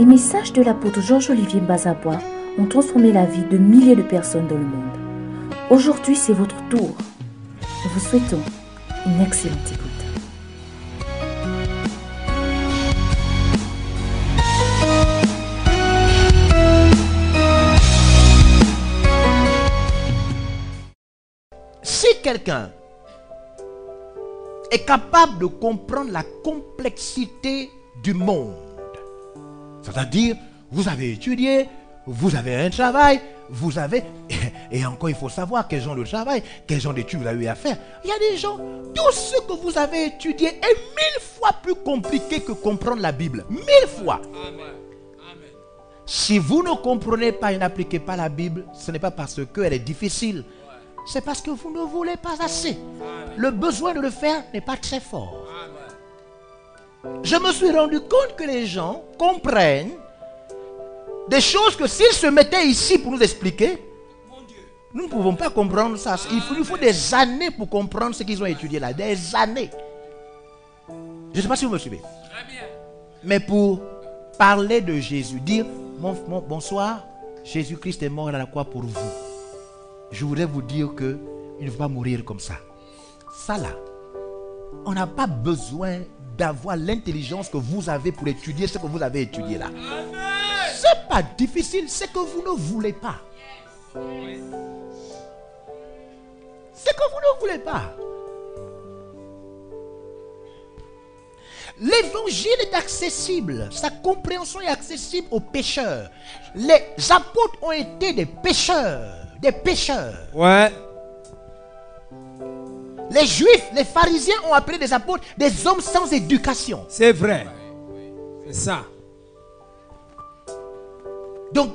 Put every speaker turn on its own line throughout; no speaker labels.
Les messages de l'apôtre Georges-Olivier Mbazabois ont transformé la vie de milliers de personnes dans le monde. Aujourd'hui, c'est votre tour. Nous vous souhaitons une excellente écoute.
Si quelqu'un est capable de comprendre la complexité du monde, c'est-à-dire, vous avez étudié, vous avez un travail, vous avez... Et encore, il faut savoir quel genre de travail, quel genre d'études vous avez eu à faire. Il y a des gens, tout ce que vous avez étudié est 1000 fois plus compliqué que comprendre la Bible. 1000 fois. Amen. Si vous ne comprenez pas et n'appliquez pas la Bible, ce n'est pas parce qu'elle est difficile. C'est parce que vous ne voulez pas assez. Le besoin de le faire n'est pas très fort. Je me suis rendu compte que les gens comprennent des choses que s'ils se mettaient ici pour nous expliquer, nous ne pouvons pas comprendre ça. Il nous faut des années pour comprendre ce qu'ils ont étudié là. Des années. Je ne sais pas si vous me suivez. Mais pour parler de Jésus, dire bonsoir, Jésus-Christ est mort à la croix pour vous. Je voudrais vous dire qu'il ne faut pas mourir comme ça. Ça là, on n'a pas besoin d'avoir l'intelligence que vous avez pour étudier ce que vous avez étudié là. C'est pas difficile, c'est que vous ne voulez pas. C'est que vous ne voulez pas. L'évangile est accessible, sa compréhension est accessible aux pécheurs. Les apôtres ont été des pécheurs. Des pécheurs. Ouais. Les juifs, les pharisiens ont appelé des apôtres des hommes sans éducation.
C'est vrai. C'est ça.
Donc,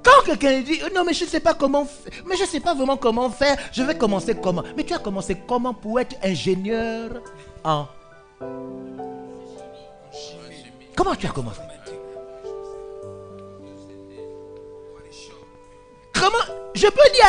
quand quelqu'un dit non mais je ne sais pas comment, mais je ne sais pas vraiment comment faire, je vais commencer comment? Mais tu as commencé comment pour être ingénieur en... Comment tu as commencé? Comment? Je peux dire,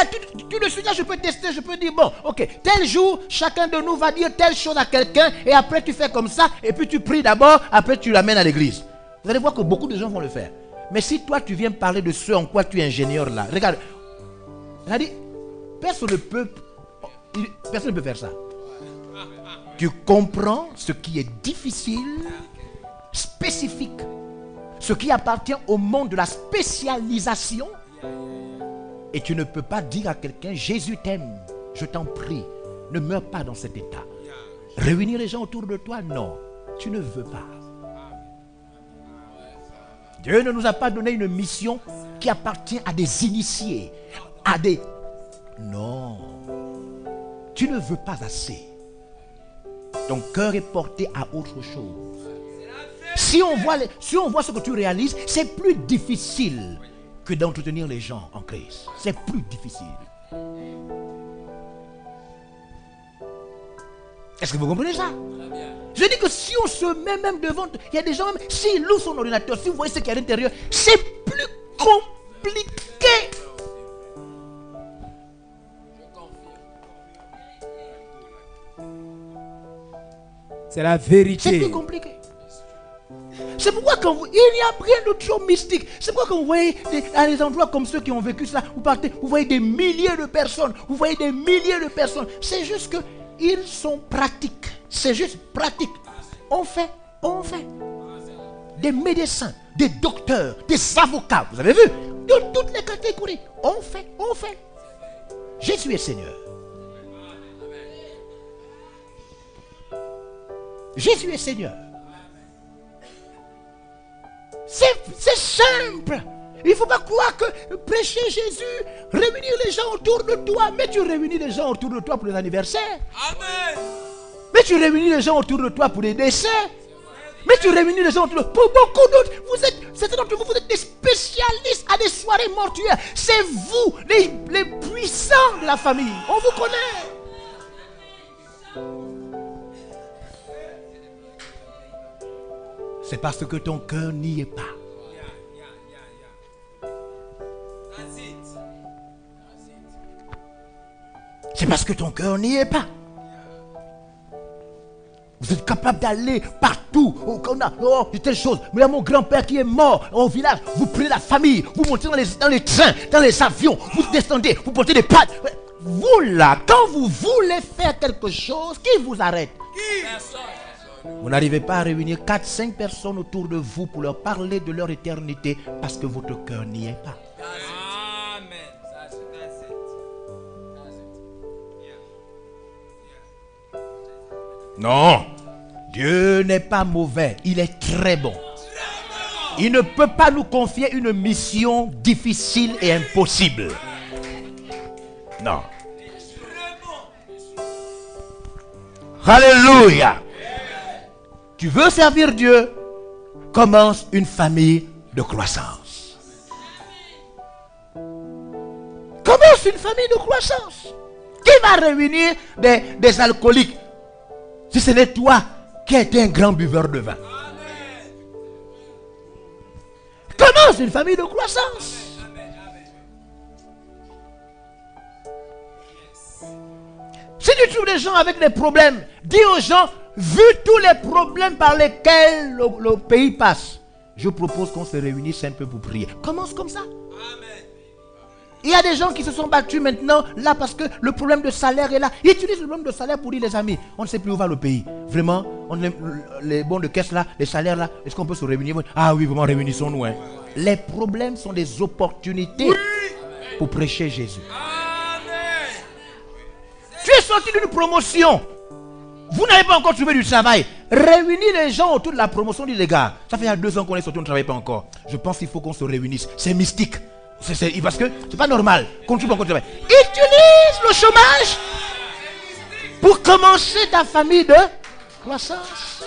tout de suite là, je peux tester, je peux dire, bon, ok, tel jour, chacun de nous va dire telle chose à quelqu'un, et après tu fais comme ça, et puis tu pries d'abord, après tu l'amènes à l'église. Vous allez voir que beaucoup de gens vont le faire. Mais si toi tu viens parler de ce en quoi tu es ingénieur là, regarde, personne ne peut faire ça. Tu comprends ce qui est difficile, spécifique, ce qui appartient au monde de la spécialisation. Et tu ne peux pas dire à quelqu'un, Jésus t'aime, je t'en prie, ne meurs pas dans cet état. Réunir les gens autour de toi, non, tu ne veux pas. Dieu ne nous a pas donné une mission qui appartient à des initiés, à des... Non, tu ne veux pas assez. Ton cœur est porté à autre chose. Si on voit ce que tu réalises, c'est plus difficile que d'entretenir les gens en Christ. C'est plus difficile. Est-ce que vous comprenez ça? Je dis que si on se met même devant, il y a des gens même, s'il loue son ordinateur, si vous voyez ce qu'il y a à l'intérieur, c'est plus compliqué.
C'est la vérité.
C'est plus compliqué. C'est pourquoi quand il n'y a rien de trop mystique. C'est pourquoi quand vous voyez à des endroits comme ceux qui ont vécu cela, vous voyez des milliers de personnes. Vous voyez des milliers de personnes. C'est juste qu'ils sont pratiques. C'est juste pratique. On fait. Des médecins, des docteurs, des avocats. Vous avez vu? De toutes les catégories. On fait. Jésus est Seigneur. Jésus est Seigneur. C'est simple. Il ne faut pas croire que prêcher Jésus, réunir les gens autour de toi. Mais tu réunis les gens autour de toi pour les anniversaires. Amen. Mais tu réunis les gens autour de toi pour les décès. Mais tu réunis les gens autour de toi. Pour beaucoup d'autres, certains d'entre vous, vous êtes des spécialistes à des soirées mortuaires. C'est vous, les puissants de la famille. On vous connaît. C'est parce que ton cœur n'y est pas. C'est parce que ton cœur n'y est pas. Vous êtes capable d'aller partout. Oh, telle chose. Mais il y a mon grand-père qui est mort au village. Vous prenez la famille, vous montez dans les trains, dans les avions, vous descendez, vous portez des pattes. Vous là, quand vous voulez faire quelque chose, qui vous arrête? Vous n'arrivez pas à réunir 4-5 personnes autour de vous pour leur parler de leur éternité parce que votre cœur n'y est pas. Non, Dieu n'est pas mauvais, il est très bon. Il ne peut pas nous confier une mission difficile et impossible. Non. Alléluia. Tu veux servir Dieu? Commence une famille de croissance. Commence une famille de croissance. Qui va réunir des alcooliques si ce n'est toi qui as été un grand buveur de vin? Commence une famille de croissance. Si tu trouves des gens avec des problèmes, dis aux gens, vu tous les problèmes par lesquels le pays passe, je propose qu'on se réunisse un peu pour prier. Commence comme ça. Il y a des gens qui se sont battus maintenant là parce que le problème de salaire est là. Ils utilisent le problème de salaire pour dire les amis, on ne sait plus où va le pays. Vraiment, les bons de caisse là, les salaires là, est-ce qu'on peut se réunir? Ah oui, vraiment, réunissons-nous. Hein. Les problèmes sont des opportunités pour prêcher Jésus. Tu es sorti d'une promotion. Vous n'avez pas encore trouvé du travail. Réunis les gens autour de la promotion. Dis les gars, ça fait il y a 2 ans qu'on est sorti, on ne travaille pas encore. Je pense qu'il faut qu'on se réunisse. C'est mystique. Parce que c'est pas normal qu'on ne trouve pas encore du travail. Utilise le chômage pour commencer ta famille de croissance.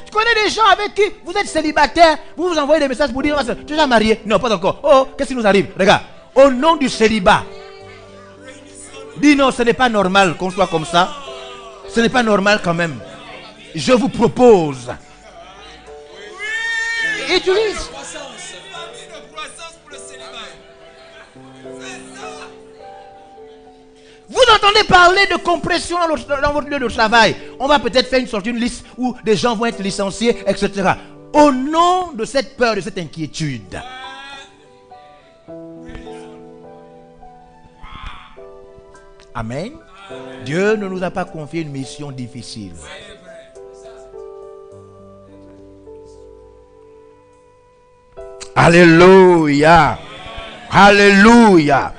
Tu connais des gens avec qui vous êtes célibataire, vous vous envoyez des messages pour dire, tu es déjà marié? Non, pas encore. Oh, qu'est-ce qui nous arrive? Regarde, au nom du célibat, dis non, ce n'est pas normal qu'on soit comme ça. Ce n'est pas normal quand même. Je vous propose. Utilise. Vous entendez parler de compression dans votre lieu de travail. On va peut-être faire une sorte d'une liste où des gens vont être licenciés, etc. Au nom de cette peur, de cette inquiétude. Amen. Dieu ne nous a pas confié une mission difficile. Alléluia. Alléluia.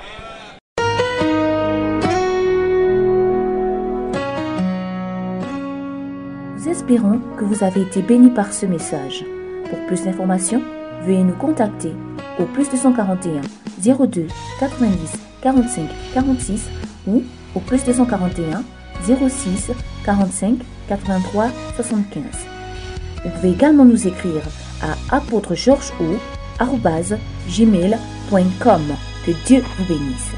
Nous espérons que vous avez été bénis par ce message. Pour plus d'informations, veuillez nous contacter au plus 241 02 90 45 46 ou au plus 241 06 45 83 75. Vous pouvez également nous écrire à apôtregeorges@gmail.com. Que Dieu vous bénisse.